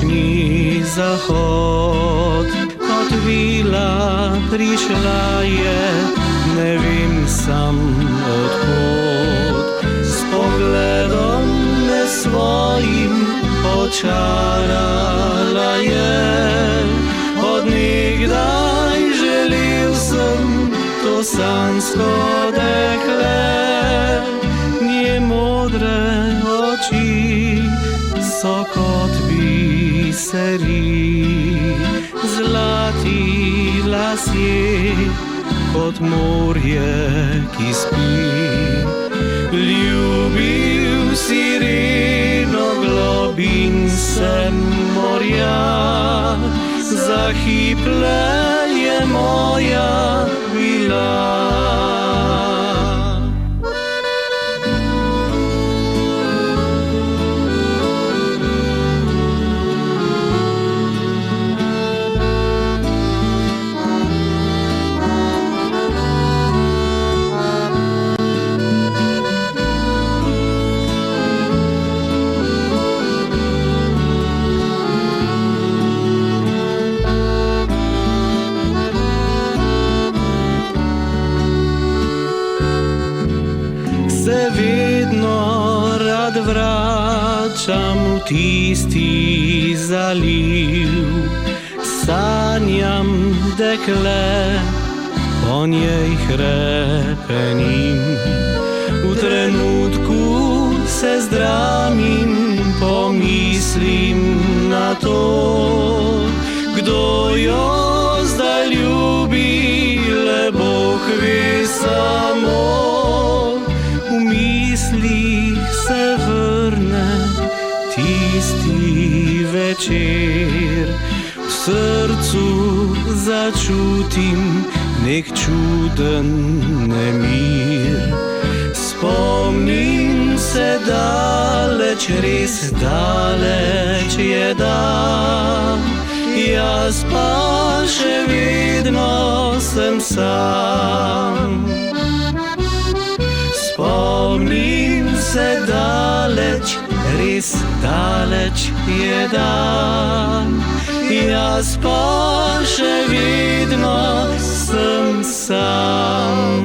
Večni zahod, kot vila prišla je, ne vem sam odhod. S pogledom me svojim očarala je, od nekdaj želel sem to sanjsko dekle. Nje modre oči so kot biseri, zlati lasje kot morje, ki spi. Ljubil sireno globin sem morja, za hip je moja bila. Se vedno rad vračam v tisti zaliv, sanjam dekle, po njej hrepenim. V trenutku se zdramim, pomislim na to, kdo jo zdaj ljubi, le Bog ve samo. V mislih se vrne tisti večer, v srcu začutim nek čuden nemir. Spomnim se daleč, res daleč je dan, jaz pa še vedno sem sam. Spomnim se daleč, res daleč je dan, jaz pa še vedno sem sam.